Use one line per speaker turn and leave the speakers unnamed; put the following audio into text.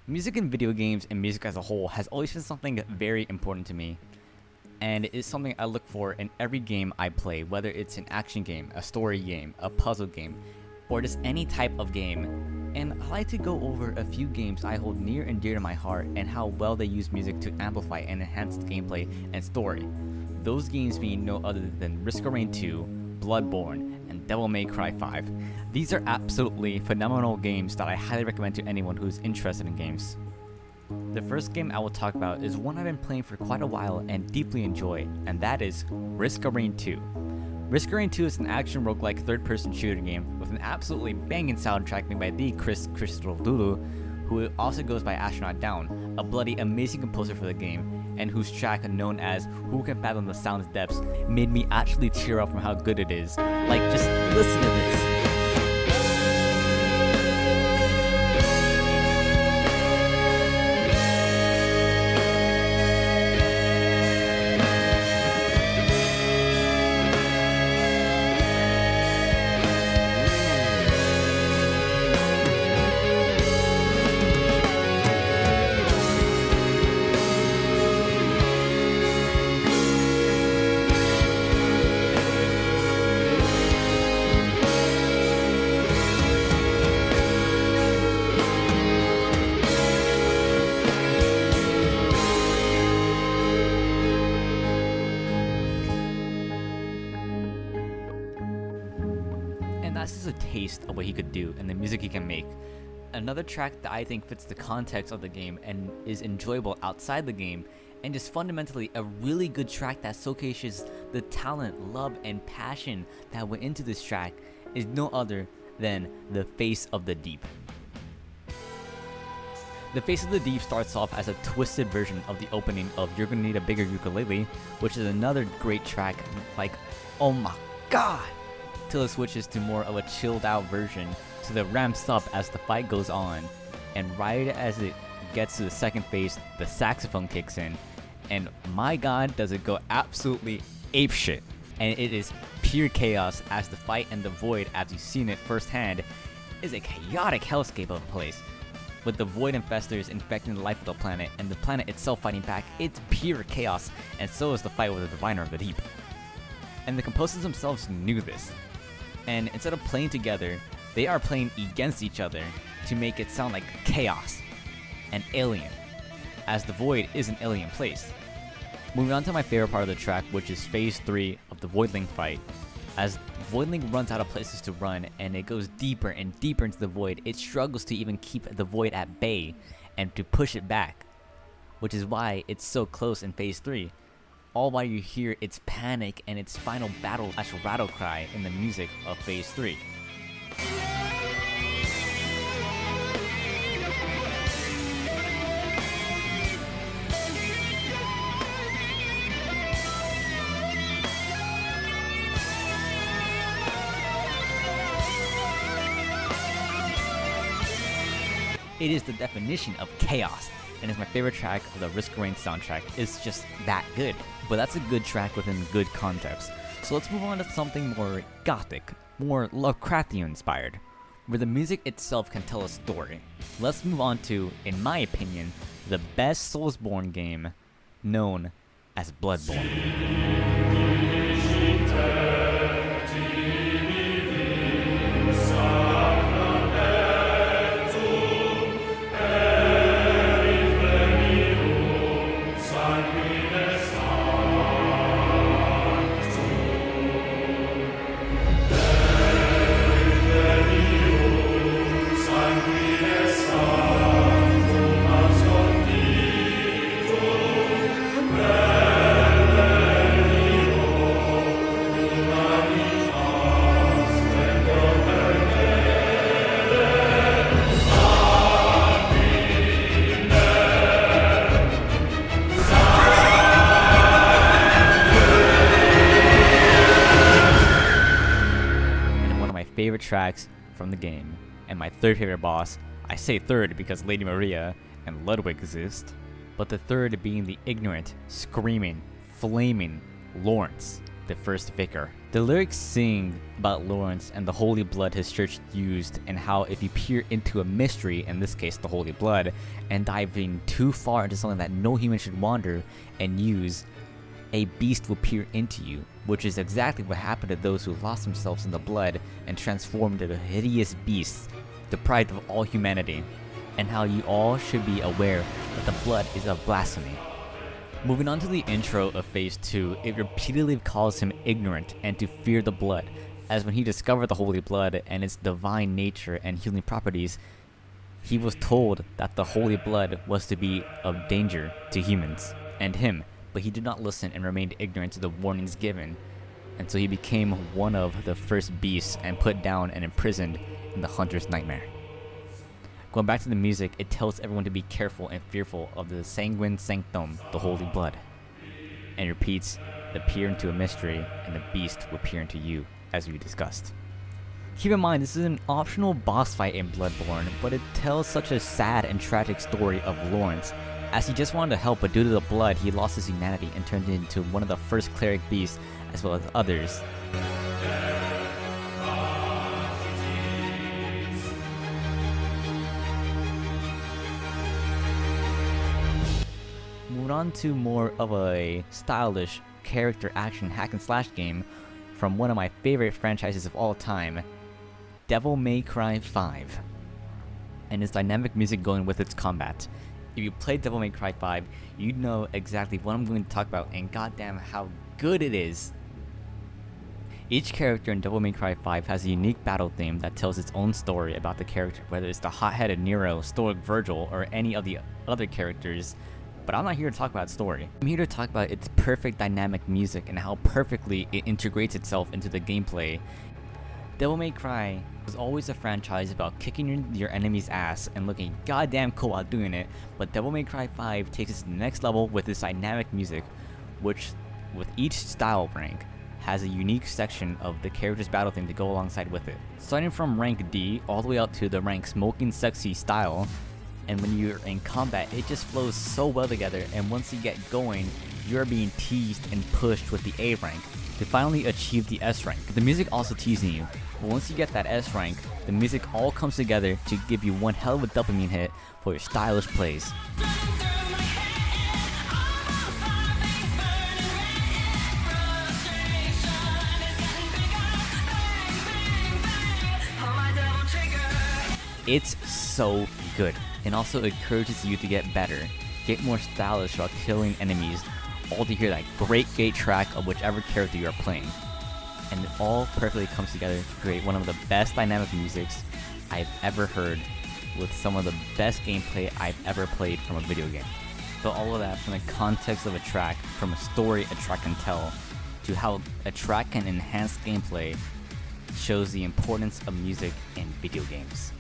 Music in video games and music as a whole has always been something very important to me, and it is something I look for in every game I play, whether it's an action game, a story game, a puzzle game, or just any type of game. And I like to go over a few games I hold near and dear to my heart and how well they use music to amplify and enhance the gameplay and story. Those games being no other than Risk of Rain 2, Bloodborne, and Devil May Cry 5. These are absolutely phenomenal games that I highly recommend to anyone who's interested in games. The first game I will talk about is one I've been playing for quite a while and deeply enjoy, and that is Risk of Rain 2. Risk of Rain 2 is an action roguelike third-person shooter game with an absolutely banging soundtrack made by the Crystal Dulu, who also goes by Astronaut Down, a bloody amazing composer for the game, and whose track, known as Who Can Fathom the Sound's Depths, made me actually tear up from how good it is. Like, just listen to this. That's just a taste of what he could do and the music he can make. Another track that I think fits the context of the game and is enjoyable outside the game, and just fundamentally a really good track that showcases the talent, love, and passion that went into this track, is no other than The Face of the Deep. The Face of the Deep starts off as a twisted version of the opening of You're Gonna Need a Bigger Ukulele, which is another great track, like, oh my god! Till it switches to more of a chilled out version, so that ramps up as the fight goes on, and right as it gets to the second phase, the saxophone kicks in, and my god does it go absolutely apeshit, and it is pure chaos as the fight in the void, as you've seen it firsthand, is a chaotic hellscape of a place. With the void infestors infecting the life of the planet, and the planet itself fighting back, it's pure chaos, and so is the fight with the Diviner of the Deep. And the composers themselves knew this. And instead of playing together, they are playing against each other to make it sound like chaos and alien, as the void is an alien place. Moving on to my favorite part of the track, which is phase 3 of the Voidling fight. As Voidling runs out of places to run and it goes deeper and deeper into the void, it struggles to even keep the void at bay and to push it back, which is why it's so close in phase 3. All while you hear its panic and its final battle / rattle cry in the music of phase 3. It is the definition of chaos, and is my favorite track of the Risk of Rain soundtrack. It's just that good. But that's a good track within good context. So let's move on to something more gothic, more Lovecraftian inspired, where the music itself can tell a story. Let's move on to, in my opinion, the best Soulsborne game known as Bloodborne. Favorite tracks from the game, and my third favorite boss. I say third because Lady Maria and Ludwig exist, but the third being the ignorant, screaming, flaming Lawrence, the first vicar. The The lyrics sing about Lawrence and the holy blood his church used, and how if you peer into a mystery, in this case the holy blood, and diving too far into something that no human should wander and use, a beast will peer into you, which is exactly what happened to those who lost themselves in the blood and transformed into hideous beasts, deprived of all humanity, and how you all should be aware that the blood is a blasphemy. Moving on to the intro of Phase 2, it repeatedly calls him ignorant and to fear the blood, as when he discovered the holy blood and its divine nature and healing properties, he was told that the holy blood was to be of danger to humans and him, but he did not listen and remained ignorant to the warnings given, and so he became one of the first beasts and put down and imprisoned in the hunter's nightmare. Going back to the music, it tells everyone to be careful and fearful of the sanguine sanctum, the holy blood, and repeats, the peer into a mystery, and the beast will peer into you, as we discussed. Keep in mind, this is an optional boss fight in Bloodborne, but it tells such a sad and tragic story of Lawrence, as he just wanted to help, but due to the blood, he lost his humanity and turned into one of the first cleric beasts, as well as others. Moving on to more of a stylish character action hack and slash game from one of my favorite franchises of all time, Devil May Cry 5, and its dynamic music going with its combat. If you played Devil May Cry 5, you'd know exactly what I'm going to talk about, and goddamn how good it is. Each character in Devil May Cry 5 has a unique battle theme that tells its own story about the character, whether it's the hot-headed Nero, stoic Virgil, or any of the other characters. But I'm not here to talk about story. I'm here to talk about its perfect dynamic music and how perfectly it integrates itself into the gameplay. Devil May Cry was always a franchise about kicking your enemy's ass and looking goddamn cool while doing it, but Devil May Cry 5 takes it to the next level with its dynamic music, which, with each style rank, has a unique section of the character's battle theme to go alongside with it. Starting from rank D all the way up to the rank Smoking Sexy style, and when you're in combat, it just flows so well together, and once you get going, you're being teased and pushed with the A rank to finally achieve the S rank. The music also teasing you, but once you get that S rank, the music all comes together to give you one hell of a dopamine hit for your stylish plays. It's so good, and also encourages you to get better, get more stylish while killing enemies, all to hear that great track of whichever character you are playing. And it all perfectly comes together to create one of the best dynamic musics I've ever heard, with some of the best gameplay I've ever played from a video game. So all of that from the context of a track, from a story a track can tell, to how a track can enhance gameplay, shows the importance of music in video games.